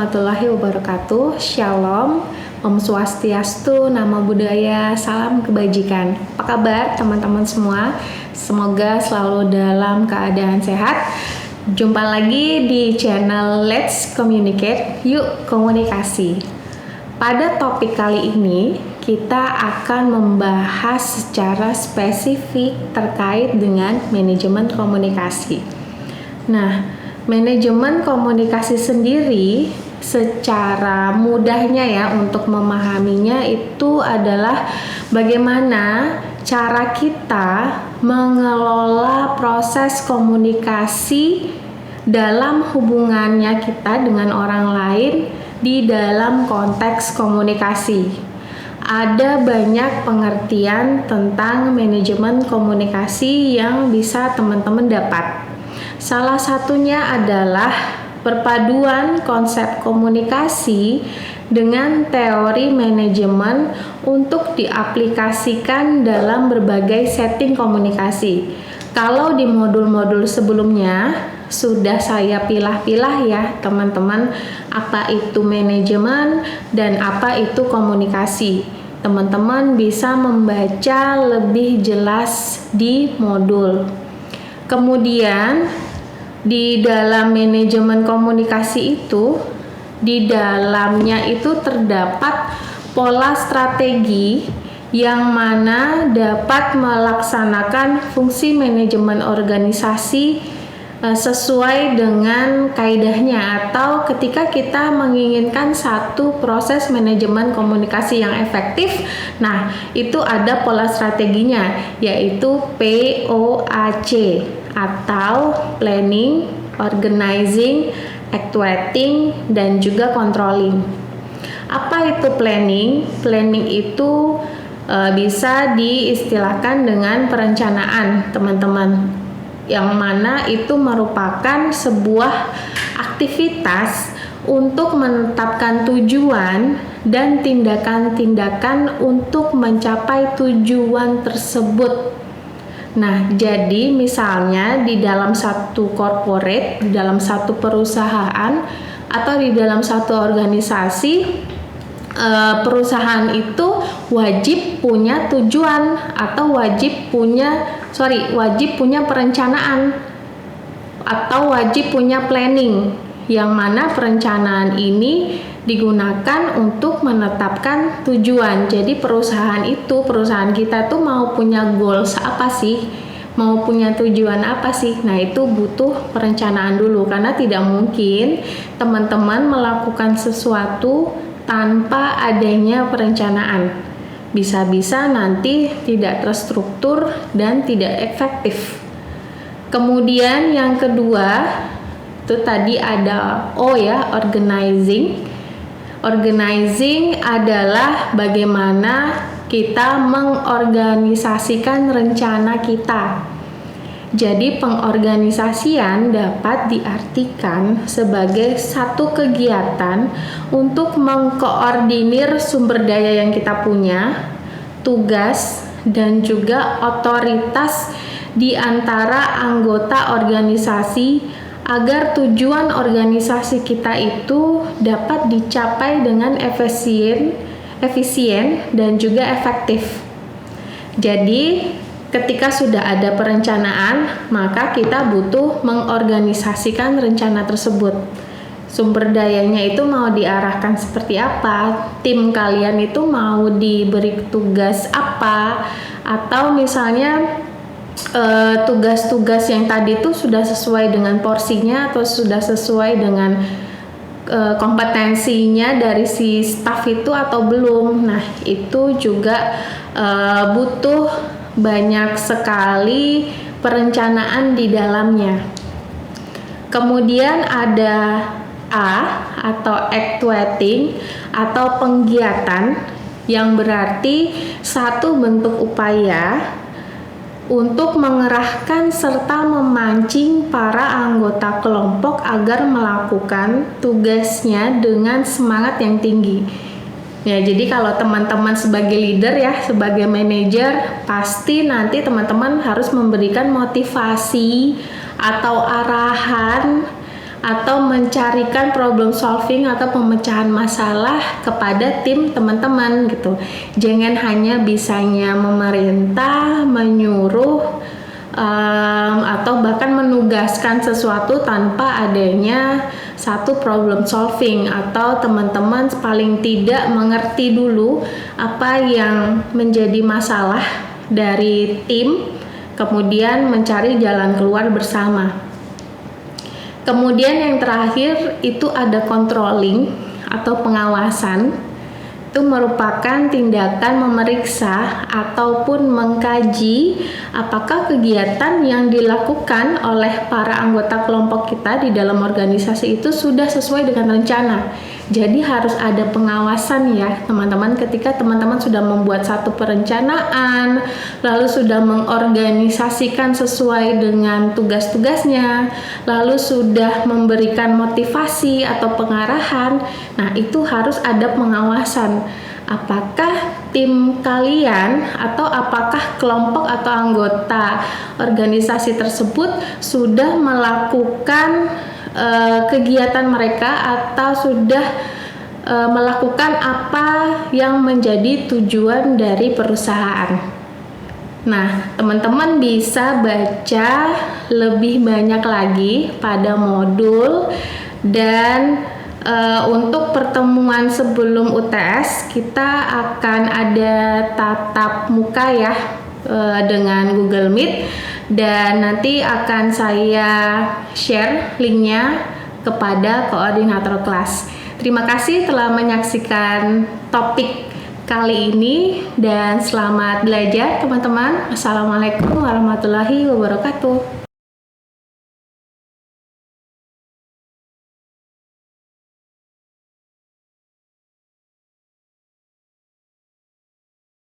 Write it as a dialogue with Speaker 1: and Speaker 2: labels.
Speaker 1: warahmatullahi wabarakatuh. Shalom, Om Swastiastu, Namo Buddhaya, salam kebajikan. Apa kabar teman-teman semua? Semoga selalu dalam keadaan sehat. Jumpa lagi di channel Let's Communicate, yuk komunikasi. Pada topik kali ini, kita akan membahas secara spesifik terkait dengan manajemen komunikasi. Nah, manajemen komunikasi sendiri secara mudahnya ya untuk memahaminya itu adalah bagaimana cara kita mengelola proses komunikasi dalam hubungannya kita dengan orang lain di dalam konteks komunikasi. Ada banyak pengertian tentang manajemen komunikasi yang bisa teman-teman dapat. Salah satunya adalah perpaduan konsep komunikasi dengan teori manajemen untuk diaplikasikan dalam berbagai setting komunikasi. Kalau di modul-modul sebelumnya sudah saya pilah-pilah ya teman-teman, apa itu manajemen dan apa itu komunikasi. Teman-teman bisa membaca lebih jelas di modul. Kemudian di dalam manajemen komunikasi itu, di dalamnya itu terdapat pola strategi yang mana dapat melaksanakan fungsi manajemen organisasi sesuai dengan kaidahnya, atau ketika kita menginginkan satu proses manajemen komunikasi yang efektif, nah itu ada pola strateginya, yaitu POAC atau planning, organizing, actuating, dan juga controlling. Apa itu planning? Planning itu bisa diistilahkan dengan perencanaan, teman-teman, yang mana itu merupakan sebuah aktivitas untuk menetapkan tujuan dan tindakan-tindakan untuk mencapai tujuan tersebut. Nah, jadi misalnya di dalam satu corporate, di dalam satu perusahaan, atau di dalam satu organisasi, perusahaan itu wajib punya tujuan atau wajib punya perencanaan atau wajib punya planning, yang mana perencanaan ini digunakan untuk menetapkan tujuan. Jadi perusahaan kita tuh mau punya goals apa sih? Mau punya tujuan apa sih? Nah, itu butuh perencanaan dulu, karena tidak mungkin teman-teman melakukan sesuatu tanpa adanya perencanaan. Bisa-bisa nanti tidak terstruktur dan tidak efektif. Kemudian yang kedua, itu tadi ada O ya, organizing. Organizing adalah bagaimana kita mengorganisasikan rencana kita. Jadi pengorganisasian dapat diartikan sebagai satu kegiatan untuk mengkoordinir sumber daya yang kita punya, tugas, dan juga otoritas di antara anggota organisasi agar tujuan organisasi kita itu dapat dicapai dengan efisien dan juga efektif. Jadi, ketika sudah ada perencanaan, maka kita butuh mengorganisasikan rencana tersebut. Sumber dayanya itu mau diarahkan seperti apa, tim kalian itu mau diberi tugas apa, atau misalnya tugas-tugas yang tadi itu sudah sesuai dengan porsinya atau sudah sesuai dengan kompetensinya dari si staff itu atau belum. Nah, itu juga butuh banyak sekali perencanaan di dalamnya. Kemudian ada A atau actuating atau penggiatan, yang berarti satu bentuk upaya untuk mengerahkan serta memancing para anggota kelompok agar melakukan tugasnya dengan semangat yang tinggi. Ya, jadi kalau teman-teman sebagai leader ya, sebagai manajer, pasti nanti teman-teman harus memberikan motivasi atau arahan atau mencarikan problem solving atau pemecahan masalah kepada tim teman-teman gitu. Jangan hanya bisanya memerintah, menyuruh, atau bahkan menugaskan sesuatu tanpa adanya satu problem solving, atau teman-teman paling tidak mengerti dulu apa yang menjadi masalah dari tim, kemudian mencari jalan keluar bersama. Kemudian yang terakhir itu ada controlling atau pengawasan. Itu merupakan tindakan memeriksa ataupun mengkaji apakah kegiatan yang dilakukan oleh para anggota kelompok kita di dalam organisasi itu sudah sesuai dengan rencana. Jadi harus ada pengawasan ya teman-teman, ketika teman-teman sudah membuat satu perencanaan, lalu sudah mengorganisasikan sesuai dengan tugas-tugasnya, lalu sudah memberikan motivasi atau pengarahan. Nah, itu harus ada pengawasan. Apakah tim kalian atau apakah kelompok atau anggota organisasi tersebut sudah melakukan kegiatan mereka atau sudah melakukan apa yang menjadi tujuan dari perusahaan. Nah, teman-teman bisa baca lebih banyak lagi pada modul, dan untuk pertemuan sebelum UTS kita akan ada tatap muka ya dengan Google Meet, dan nanti akan saya share linknya kepada koordinator kelas. Terima kasih telah menyaksikan topik kali ini dan selamat belajar teman-teman. Assalamualaikum warahmatullahi wabarakatuh.